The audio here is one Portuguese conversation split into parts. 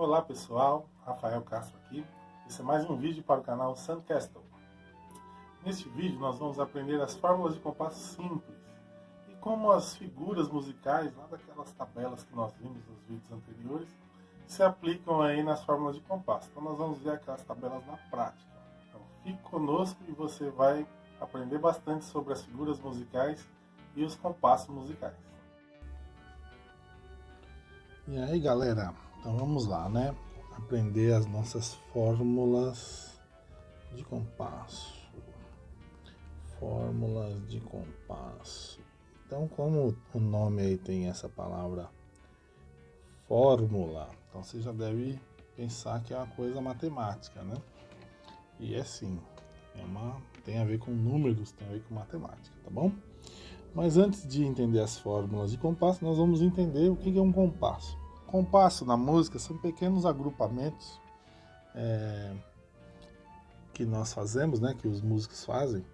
Olá pessoal, Rafael Castro aqui. Esse é mais um vídeo para o canal Sandcastle. Neste vídeo nós vamos aprender as fórmulas de compasso simples e como as figuras musicais lá daquelas tabelas que nós vimos nos vídeos anteriores se aplicam aí nas fórmulas de compasso. Então nós vamos ver aquelas tabelas na prática. Então fique conosco e você vai aprender bastante sobre as figuras musicais e os compassos musicais. E aí galera, então vamos lá, né? Aprender as nossas fórmulas de compasso. Fórmulas de compasso. Então, como o nome aí tem essa palavra fórmula, então você já deve pensar que é uma coisa matemática, né? E é sim, tem a ver com números, tem a ver com matemática, tá bom? Mas antes de entender as fórmulas de compasso, nós vamos entender o que é um compasso. Compasso na música são pequenos agrupamentos que nós fazemos, né, que os músicos fazem,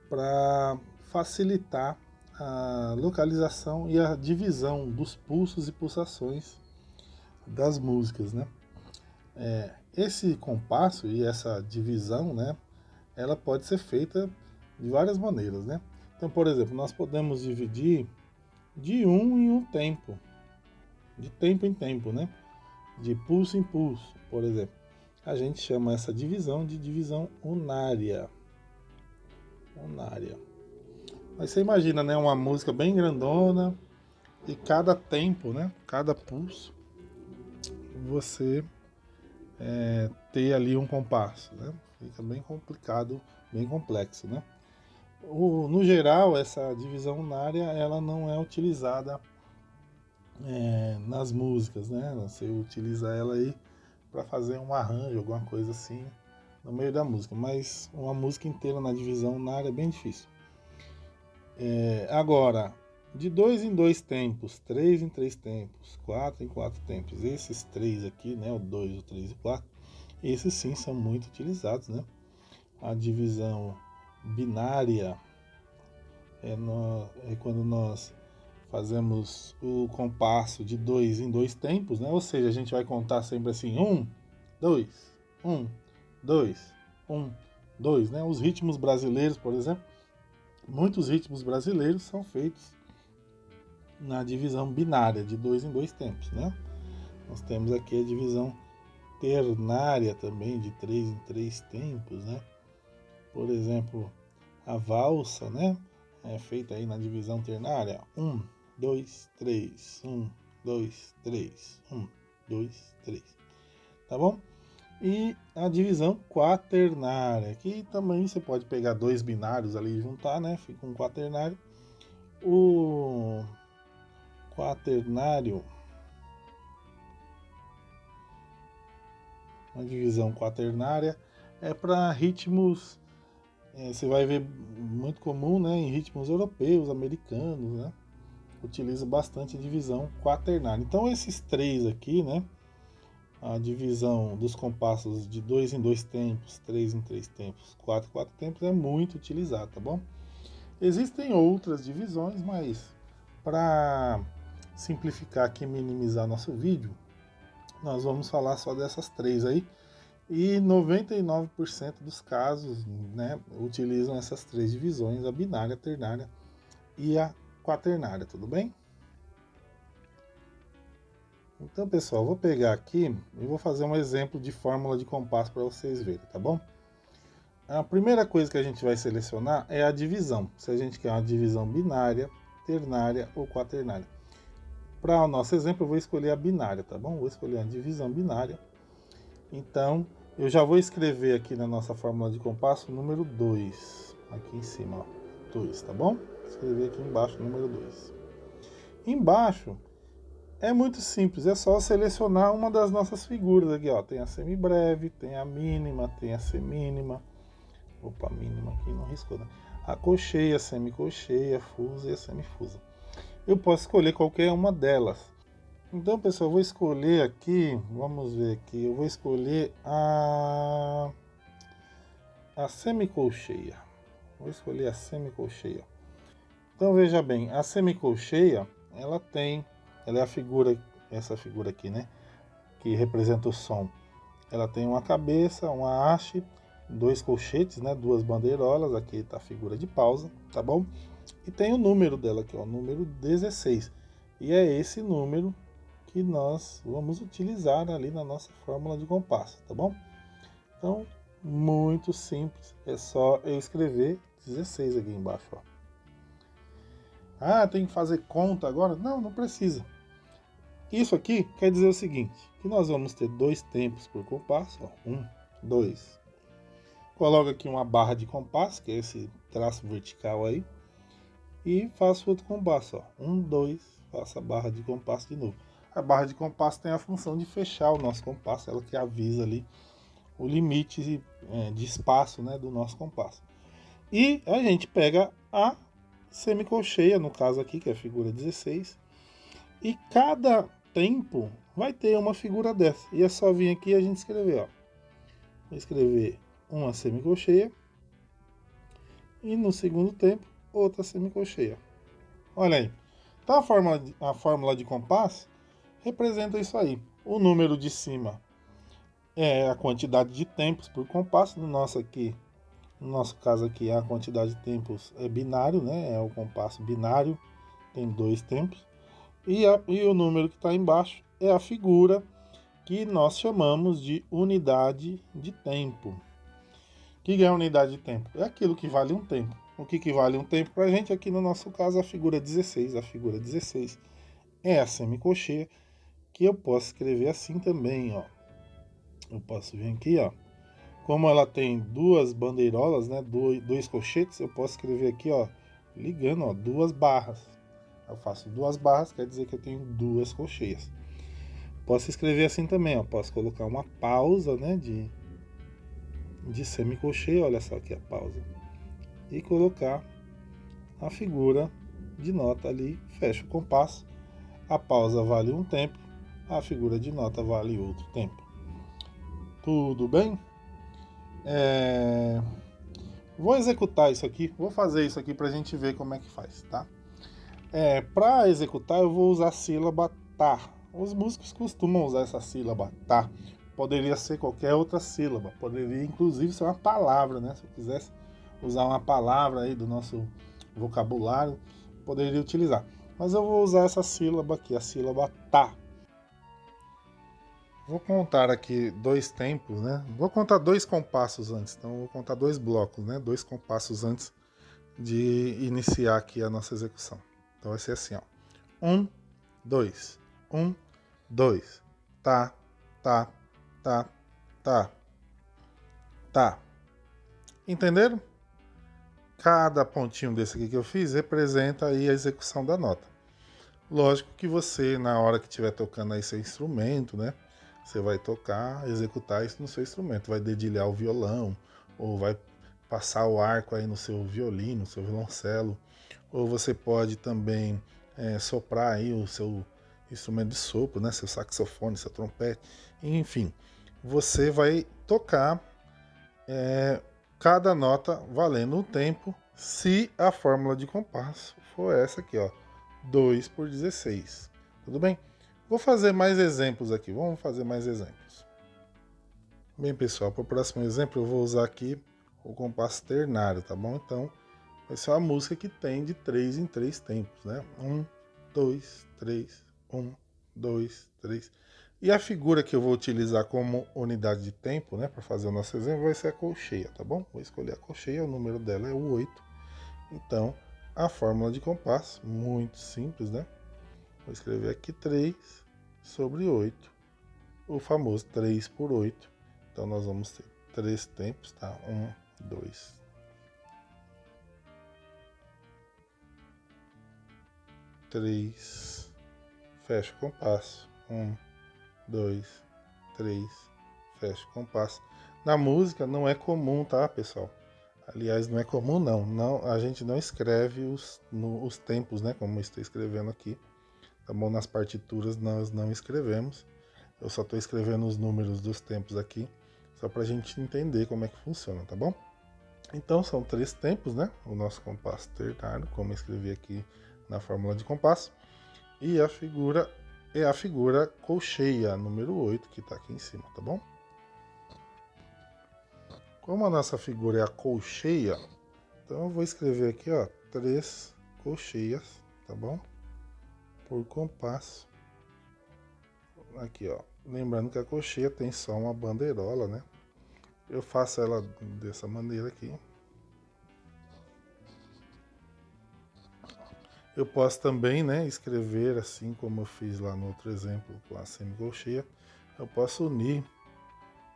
para facilitar a localização e a divisão dos pulsos e pulsações das músicas, né? Esse compasso e essa divisão, né, ela pode ser feita de várias maneiras, né? Então, por exemplo, nós podemos dividir de um em um tempo, de tempo em tempo, né? De pulso em pulso, por exemplo. A gente chama essa divisão de divisão unária. Unária. Mas você imagina, né, uma música bem grandona e cada tempo, né, cada pulso, você ter ali um compasso, né? Fica bem complicado, bem complexo, né? No geral, essa divisão unária, ela não é utilizada nas músicas, né? Você utiliza ela aí para fazer um arranjo, alguma coisa assim, no meio da música. Mas uma música inteira na divisão unária é bem difícil. Agora, de 2 em 2 tempos, 3 em 3 tempos, 4 em 4 tempos, esses três aqui, né? O 2, o 3 e o 4, esses sim são muito utilizados, né? A divisão binária é quando nós fazemos o compasso de 2 em 2 tempos, né? Ou seja, a gente vai contar sempre assim, 1, 2, 1, 2, 1, 2, né? Os ritmos brasileiros, por exemplo, muitos ritmos brasileiros são feitos na divisão binária, de 2 em 2 tempos, né? Nós temos aqui a divisão ternária também, de 3 em 3 tempos, né? Por exemplo, a valsa, né? É feita aí na divisão ternária, 1, 2, 3, 1, 2, 3, 1, 2, 3, tá bom? E a divisão quaternária, que também você pode pegar dois binários ali e juntar, né? Fica um quaternário. O quaternário, a divisão quaternária é para ritmos, você vai ver muito comum, né, em ritmos europeus, americanos, né? Utiliza bastante a divisão quaternária. Então esses três aqui, né? A divisão dos compassos de 2 em 2 tempos, 3 em 3 tempos, 4 em 4 tempos é muito utilizado, tá bom? Existem outras divisões, mas para simplificar aqui e minimizar nosso vídeo, nós vamos falar só dessas três aí. E 99% dos casos, né, utilizam essas três divisões, a binária, a ternária e a quaternária, tudo bem? Então, pessoal, vou pegar aqui e vou fazer um exemplo de fórmula de compasso para vocês verem, tá bom? A primeira coisa que a gente vai selecionar é a divisão, se a gente quer uma divisão binária, ternária ou quaternária. Para o nosso exemplo, eu vou escolher a binária, tá bom? Vou escolher a divisão binária. Então, eu já vou escrever aqui na nossa fórmula de compasso o número 2, aqui em cima, ó, 2, tá bom? Vou escrever aqui embaixo o número 2. Embaixo, é muito simples, é só selecionar uma das nossas figuras aqui, ó. Tem a semibreve, tem a mínima, tem a semínima. Opa, mínima aqui não riscou, né? A cocheia, a semicocheia, a fusa e a semifusa. Eu posso escolher qualquer uma delas. Então, pessoal, eu vou escolher aqui, vamos ver aqui, eu vou escolher a semicolcheia. Vou escolher a semicolcheia. Então, veja bem, a semicolcheia, ela é a figura, essa figura aqui, né? que representa o som, ela tem uma cabeça, uma haste, 2 colchetes, né, 2 bandeirolas, aqui está a figura de pausa, tá bom? E tem o número dela aqui, ó, o número 16. E é esse número que nós vamos utilizar ali na nossa fórmula de compasso, tá bom? Então, muito simples, é só eu escrever 16 aqui embaixo, ó. Ah, tem que fazer conta agora? Não, não precisa. Isso aqui quer dizer o seguinte, que nós vamos ter 2 tempos por compasso, ó, 1, 2. Coloco aqui uma barra de compasso, que é esse traço vertical aí, e faço outro compasso, ó, 1, 2, faço a barra de compasso de novo. A barra de compasso tem a função de fechar o nosso compasso, ela que avisa ali o limite de espaço, né, do nosso compasso. E a gente pega a semicolcheia, no caso aqui, que é a figura 16, e cada tempo vai ter uma figura dessa. E é só vir aqui e a gente escrever, ó. Vou escrever uma semicolcheia e no segundo tempo outra semicolcheia. Olha aí. Então a fórmula de compasso representa isso aí. O número de cima é a quantidade de tempos por compasso. No nosso caso aqui, a quantidade de tempos é binário, né? É o compasso binário, tem 2 tempos. E o número que está embaixo é a figura que nós chamamos de unidade de tempo. O que é a unidade de tempo? É aquilo que vale um tempo. O que vale um tempo para a gente? Aqui no nosso caso, a figura 16. A figura 16 é a semicolcheia, que eu posso escrever assim também, ó. Eu posso vir aqui, ó. Como ela tem 2 bandeirolas, né, 2 colchetes, eu posso escrever aqui, ó, ligando, ó, 2 barras. Eu faço 2 barras, quer dizer que eu tenho 2 colcheias. Posso escrever assim também, ó, posso colocar uma pausa, né, de semicolcheia, olha só aqui a pausa. E colocar a figura de nota ali, fecha o compasso. A pausa vale um tempo, a figura de nota vale outro tempo. Tudo bem? Vou executar isso aqui, vou fazer isso aqui para a gente ver como é que faz, tá? Para executar eu vou usar a sílaba tá. Os músicos costumam usar essa sílaba tá. Poderia ser qualquer outra sílaba, poderia inclusive ser uma palavra, né? Se eu quisesse usar uma palavra aí do nosso vocabulário, poderia utilizar. Mas eu vou usar essa sílaba aqui, a sílaba tá. Vou contar aqui 2 tempos, né? Vou contar 2 compassos antes, então vou contar 2 blocos, né? 2 compassos antes de iniciar aqui a nossa execução. Então vai ser assim, ó. 1, 2, 1, 2. Tá, tá, tá, tá, tá. Entenderam? Cada pontinho desse aqui que eu fiz representa aí a execução da nota. Lógico que você, na hora que estiver tocando aí seu instrumento, né? Você vai tocar, executar isso no seu instrumento. Vai dedilhar o violão, ou vai passar o arco aí no seu violino, no seu violoncelo. Ou você pode também soprar aí o seu instrumento de sopro, né? Seu saxofone, seu trompete. Enfim, você vai tocar cada nota valendo um tempo, se a fórmula de compasso for essa aqui, ó. 2 por 16. Tudo bem? Vou fazer mais exemplos aqui. Vamos fazer mais exemplos. Bem, pessoal, para o próximo exemplo eu vou usar aqui o compasso ternário, tá bom? Então, vai ser uma música que tem de 3 em 3 tempos, né? 1, 2, 3, 1, 2, 3. E a figura que eu vou utilizar como unidade de tempo, né, para fazer o nosso exemplo, vai ser a colcheia, tá bom? Vou escolher a colcheia, o número dela é o 8. Então, a fórmula de compasso, muito simples, né? Vou escrever aqui 3 sobre 8, o famoso 3 por 8. Então, nós vamos ter 3 tempos, tá? 1, 2, 3, fecha o compasso, 1, 2, 3, fecha o compasso. Na música não é comum, tá, pessoal? Aliás, não é comum não, a gente não escreve os tempos, né, como eu estou escrevendo aqui, tá bom? Nas partituras nós não escrevemos, eu só estou escrevendo os números dos tempos aqui, só para a gente entender como é que funciona, tá bom? Então são 3 tempos, né, o nosso compasso ternário, como eu escrevi aqui na fórmula de compasso, e a figura é a figura colcheia, número 8, que está aqui em cima, tá bom? Como a nossa figura é a colcheia, então eu vou escrever aqui, ó, 3 colcheias, tá bom? Por compasso. Aqui, ó. Lembrando que a colcheia tem só uma bandeirola, né? Eu faço ela dessa maneira aqui. Eu posso também, né, escrever assim como eu fiz lá no outro exemplo com a semicolcheia. Eu posso unir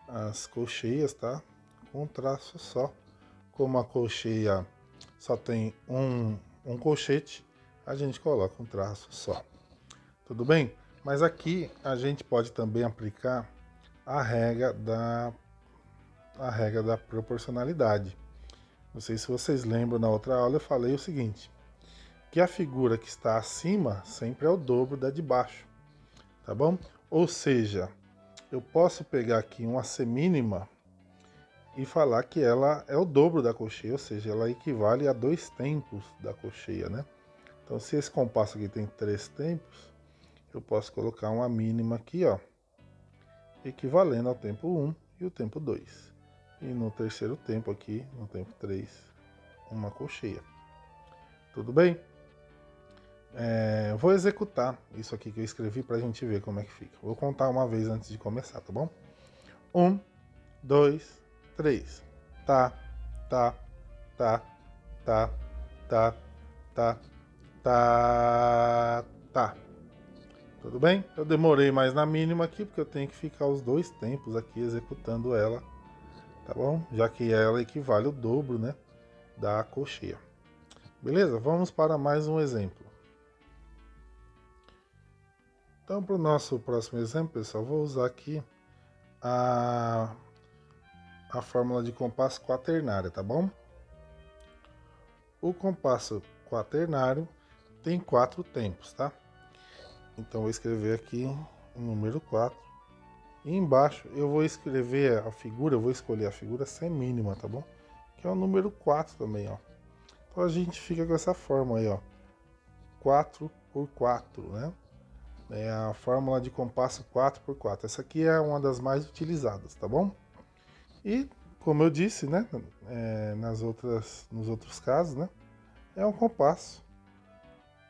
as colcheias, tá? Com um traço só. Como a colcheia só tem um colchete, a gente coloca um traço só. Tudo bem? Mas aqui a gente pode também aplicar a regra da proporcionalidade. Não sei se vocês lembram, na outra aula eu falei o seguinte, que a figura que está acima sempre é o dobro da de baixo, tá bom? Ou seja, eu posso pegar aqui uma semínima e falar que ela é o dobro da colcheia, ou seja, ela equivale a 2 tempos da colcheia, né? Então, se esse compasso aqui tem 3 tempos, eu posso colocar uma mínima aqui, ó, equivalendo ao tempo 1 e o tempo 2. E no terceiro tempo aqui, no tempo 3, uma colcheia. Tudo bem? Vou executar isso aqui que eu escrevi para a gente ver como é que fica. Vou contar uma vez antes de começar, tá bom? 1, 2, 3. Tá, tá, tá, tá, tá, tá, tá, tá. Tudo bem? Eu demorei mais na mínima aqui, porque eu tenho que ficar os 2 tempos aqui executando ela, tá bom? Já que ela equivale ao dobro, né, da colcheia. Beleza? Vamos para mais um exemplo. Então, para o nosso próximo exemplo, pessoal, vou usar aqui a fórmula de compasso quaternário, tá bom? O compasso quaternário tem 4 tempos, tá? Então, vou escrever aqui o número 4. E embaixo eu vou escrever a figura, eu vou escolher a figura semínima, tá bom? Que é o número 4 também, ó. Então, a gente fica com essa forma aí, ó. 4 por 4, né? É a fórmula de compasso 4 por 4. Essa aqui é uma das mais utilizadas, tá bom? E, como eu disse, né, nos outros casos, né, é um compasso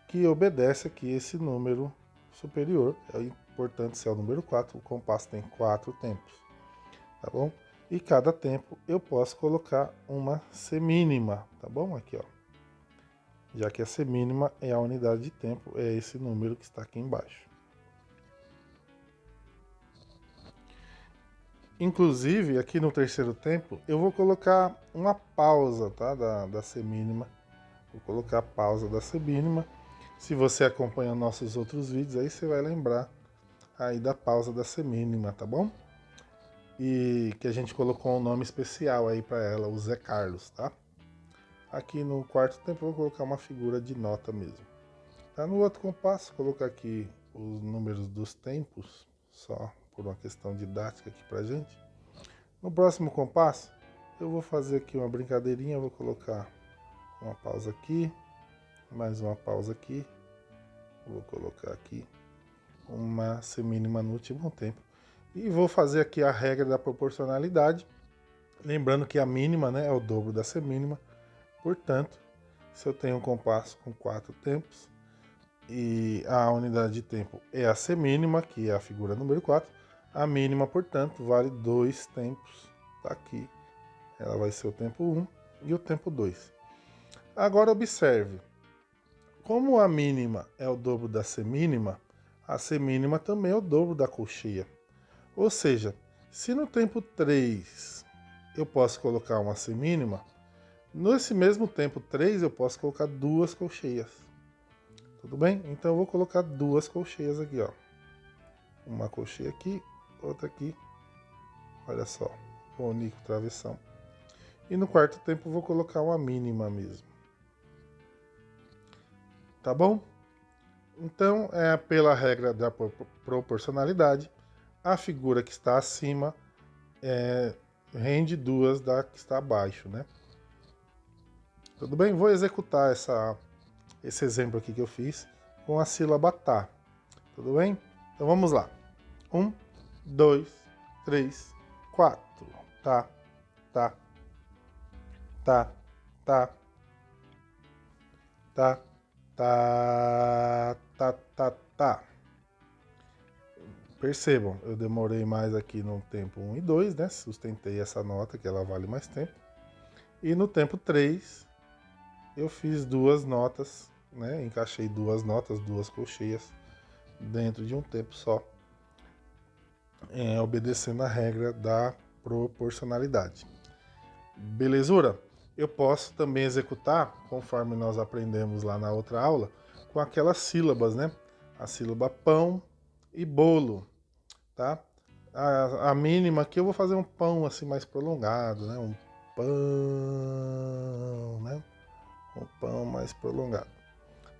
que obedece aqui esse número superior. É importante ser o número 4. O compasso tem 4 tempos, tá bom? E cada tempo eu posso colocar uma semínima, tá bom? Aqui, ó. Já que a semínima é a unidade de tempo, é esse número que está aqui embaixo. Inclusive, aqui no terceiro tempo, eu vou colocar uma pausa, tá? Da semínima. Vou colocar a pausa da semínima. Se você acompanha nossos outros vídeos, aí você vai lembrar aí da pausa da semínima, tá bom? E que a gente colocou um nome especial aí para ela, o Zé Carlos, tá? Aqui no quarto tempo eu vou colocar uma figura de nota mesmo. Tá? No outro compasso, vou colocar aqui os números dos tempos, só por uma questão didática aqui pra gente. No próximo compasso, eu vou fazer aqui uma brincadeirinha, vou colocar uma pausa aqui, mais uma pausa aqui, vou colocar aqui uma semínima no último tempo. E vou fazer aqui a regra da proporcionalidade, lembrando que a mínima, né, é o dobro da semínima, portanto, se eu tenho um compasso com 4 tempos, e a unidade de tempo é a semínima, que é a figura número 4, a mínima, portanto, vale 2 tempos. Tá aqui. Ela vai ser o tempo 1 e o tempo 2. Agora observe. Como a mínima é o dobro da semínima, a semínima também é o dobro da colcheia. Ou seja, se no tempo 3 eu posso colocar uma semínima, nesse mesmo tempo 3 eu posso colocar 2 colcheias. Tudo bem? Então eu vou colocar 2 colcheias aqui, ó. Uma colcheia aqui, outra aqui. Olha só, vou unir com o travessão. E no quarto tempo eu vou colocar uma mínima mesmo. Tá bom? Então, pela regra da proporcionalidade, a figura que está acima rende 2 da que está abaixo, né? Tudo bem? Vou executar esse exemplo aqui que eu fiz com a sílaba tá. Tudo bem? Então vamos lá. 1, 2, 3, 4. Tá, tá, tá, tá, tá, tá, tá, tá, tá. Percebam, eu demorei mais aqui no tempo 1 e 2, né? Sustentei essa nota, que ela vale mais tempo. E no tempo 3, eu fiz duas notas, né? Encaixei duas notas, duas colcheias, dentro de um tempo só, obedecendo a regra da proporcionalidade. Belezura? Eu posso também executar, conforme nós aprendemos lá na outra aula, com aquelas sílabas, né? A sílaba pão e bolo, tá? A mínima aqui eu vou fazer um pão assim mais prolongado, né? Um pão, né? Um pão mais prolongado,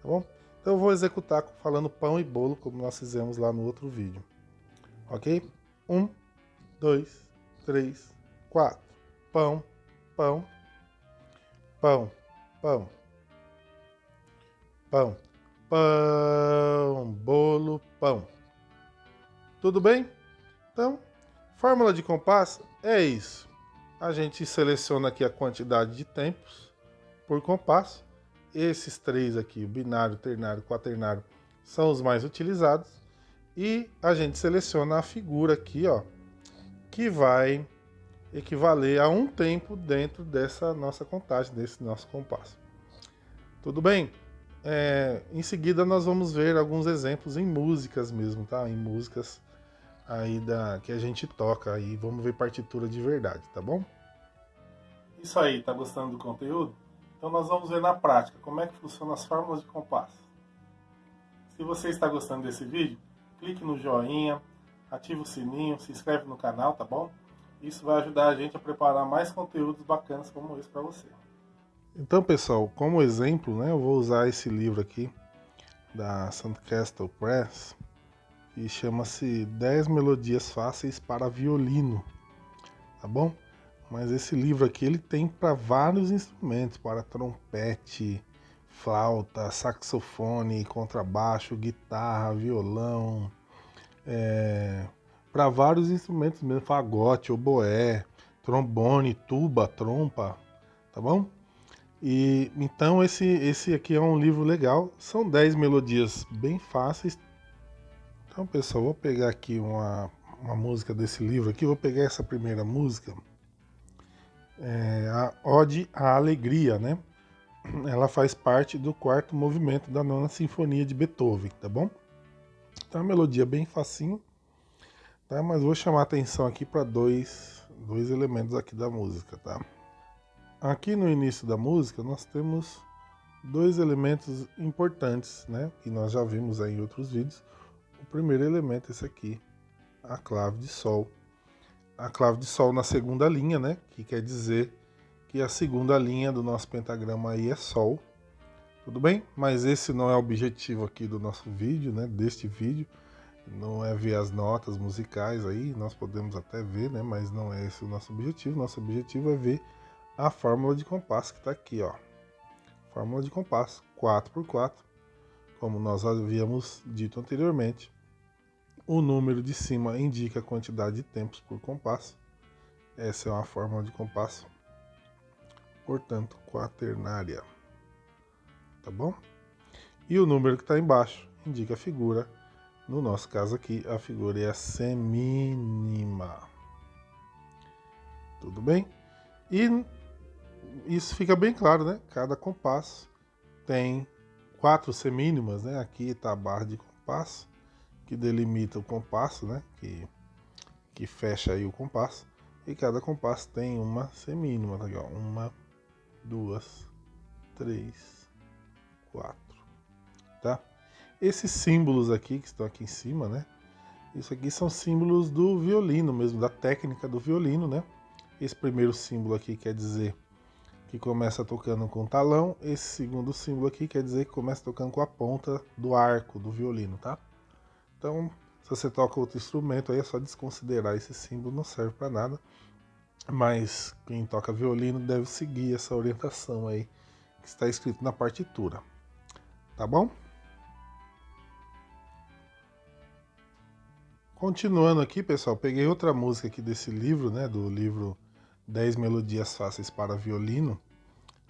tá bom? Então eu vou executar falando pão e bolo, como nós fizemos lá no outro vídeo, ok? 1, 2, 3, 4. Pão, pão, pão, pão, pão, pão, bolo, pão. Tudo bem? Então, fórmula de compasso é isso. A gente seleciona aqui a quantidade de tempos por compasso. Esses três aqui, o binário, ternário, quaternário, são os mais utilizados. E a gente seleciona a figura aqui, ó, que vai equivaler a um tempo dentro dessa nossa contagem, desse nosso compasso. Tudo bem? Em seguida nós vamos ver alguns exemplos em músicas mesmo, tá? Em músicas aí que a gente toca aí, vamos ver partitura de verdade, tá bom? Isso aí, tá gostando do conteúdo? Então nós vamos ver na prática como é que funcionam as fórmulas de compasso. Se você está gostando desse vídeo, clique no joinha, ative o sininho, se inscreve no canal, tá bom? Isso vai ajudar a gente a preparar mais conteúdos bacanas como esse para você. Então, pessoal, como exemplo, né, eu vou usar esse livro aqui da Sandcastle Press, que chama-se 10 Melodias Fáceis para Violino, tá bom? Mas esse livro aqui ele tem para vários instrumentos, para trompete, flauta, saxofone, contrabaixo, guitarra, violão, para vários instrumentos mesmo, fagote, oboé, trombone, tuba, trompa, tá bom? E então esse aqui é um livro legal, são 10 melodias bem fáceis. Então, pessoal, vou pegar aqui uma música desse livro aqui, vou pegar essa primeira música, a Ode à Alegria, né? Ela faz parte do quarto movimento da Nona Sinfonia de Beethoven, tá bom? Então, é uma melodia bem facinho, tá? Mas vou chamar a atenção aqui para dois elementos aqui da música, tá? Aqui no início da música nós temos dois elementos importantes, né? Que nós já vimos aí em outros vídeos. O primeiro elemento é esse aqui, a clave de sol. A clave de sol na segunda linha, né? Que quer dizer que a segunda linha do nosso pentagrama aí é sol. Tudo bem? Mas esse não é o objetivo aqui do nosso vídeo, né? Deste vídeo. Não é ver as notas musicais aí, nós podemos até ver, né? Mas não é esse o nosso objetivo. Nosso objetivo é ver a fórmula de compasso que está aqui, ó. Fórmula de compasso 4x4, como nós havíamos dito anteriormente. O número de cima indica a quantidade de tempos por compasso. Essa é uma fórmula de compasso, portanto, quaternária. Tá bom? E o número que está embaixo indica a figura. No nosso caso aqui, a figura é a semínima. Tudo bem? E isso fica bem claro, né? Cada compasso tem 4 semínimas, né? Aqui está a barra de compasso, que delimita o compasso, né? Que fecha aí o compasso. E cada compasso tem uma semínima, tá aqui, ó. 1, 2, 3, 4, tá? Esses símbolos aqui que estão aqui em cima, né? Isso aqui são símbolos do violino mesmo, da técnica do violino, né? Esse primeiro símbolo aqui quer dizer que começa tocando com o talão. Esse segundo símbolo aqui quer dizer que começa tocando com a ponta do arco do violino, tá? Então, se você toca outro instrumento, aí é só desconsiderar esse símbolo, não serve para nada. Mas quem toca violino deve seguir essa orientação aí que está escrito na partitura, tá bom? Continuando aqui, pessoal, peguei outra música aqui desse livro, né, do livro 10 Melodias Fáceis para Violino,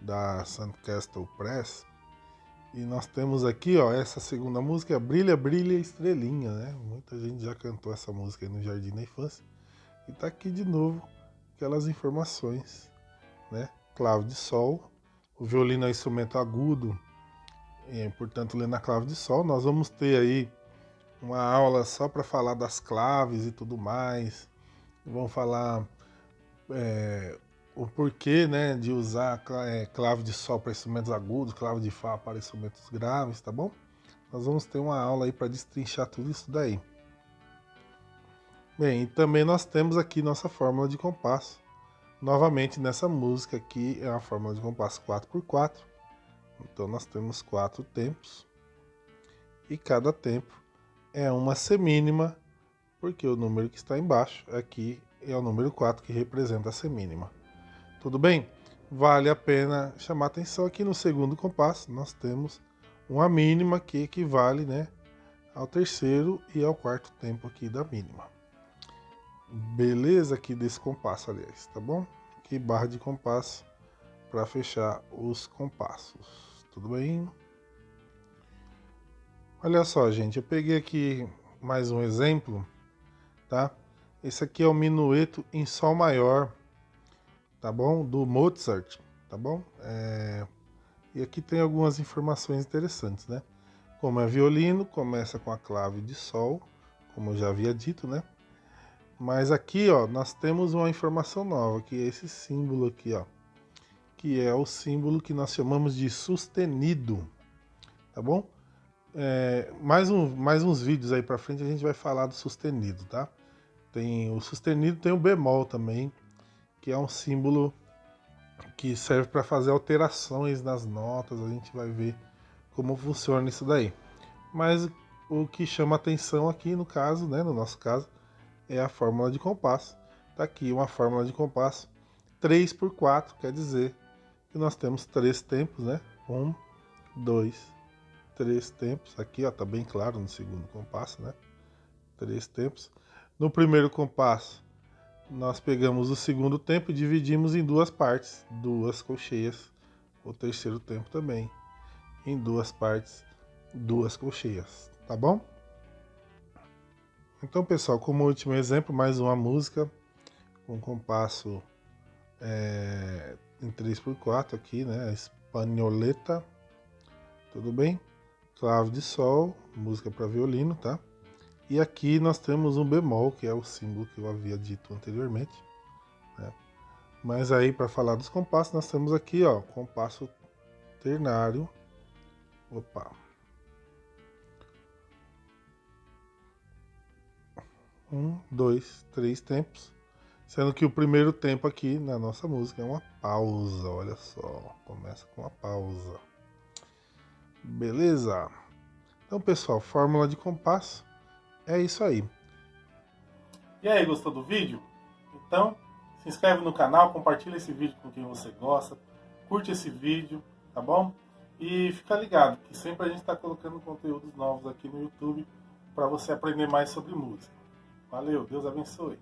da Sandcastle Press. E nós temos aqui, ó, essa segunda música, Brilha, Brilha, Estrelinha, né? Muita gente já cantou essa música aí no Jardim da Infância. E tá aqui de novo aquelas informações, né? Clave de Sol, o violino é um instrumento agudo, portanto, lendo a clave de Sol. Nós vamos ter aí uma aula só para falar das claves e tudo mais. Vamos falar o porquê, né, de usar clave de Sol para instrumentos agudos, clave de Fá para instrumentos graves, tá bom? Nós vamos ter uma aula aí para destrinchar tudo isso daí. Bem, e também nós temos aqui nossa fórmula de compasso. Novamente, nessa música aqui é uma fórmula de compasso 4x4. Então nós temos 4 tempos. E cada tempo é uma semínima, porque o número que está embaixo aqui é o número 4, que representa a semínima. Tudo bem? Vale a pena chamar atenção aqui no segundo compasso. Nós temos uma mínima que equivale, né, ao terceiro e ao quarto tempo aqui da mínima. Beleza aqui desse compasso, aliás, tá bom? Aqui barra de compasso para fechar os compassos. Tudo bem? Olha só, gente, eu peguei aqui mais um exemplo, tá? Esse aqui é o Minueto em Sol Maior, tá bom? Do Mozart, tá bom? E aqui tem algumas informações interessantes, né? Como é violino, começa com a clave de Sol, como eu já havia dito, né? Mas aqui, ó, nós temos uma informação nova, que é esse símbolo aqui, ó, que é o símbolo que nós chamamos de sustenido, tá bom? Mais uns vídeos aí pra frente a gente vai falar do sustenido, tá? Tem o sustenido, tem o bemol também, que é um símbolo que serve para fazer alterações nas notas. A gente vai ver como funciona isso daí. Mas o que chama atenção aqui no caso, né, no nosso caso, é a fórmula de compasso. Tá aqui uma fórmula de compasso 3x4, quer dizer que nós temos 3 tempos, né? 1, 2, 3 tempos. Aqui, ó, tá bem claro no segundo compasso, né? 3 tempos. No primeiro compasso, nós pegamos o segundo tempo e dividimos em 2 partes, 2 colcheias. O terceiro tempo também, em 2 partes, 2 colcheias, tá bom? Então, pessoal, como último exemplo, mais uma música com compasso em 3x4 aqui, né? Espanholeta, tudo bem? Clave de Sol, música para violino, tá? E aqui nós temos um bemol, que é o símbolo que eu havia dito anteriormente, né? Mas aí, para falar dos compassos, nós temos aqui, ó, compasso ternário. Opa! 1, 2, 3 tempos. Sendo que o primeiro tempo aqui na nossa música é uma pausa, olha só. Começa com uma pausa. Beleza? Então, pessoal, fórmula de compasso é isso aí. E aí, gostou do vídeo? Então, se inscreve no canal, compartilha esse vídeo com quem você gosta, curte esse vídeo, tá bom? E fica ligado que sempre a gente está colocando conteúdos novos aqui no YouTube para você aprender mais sobre música. Valeu, Deus abençoe.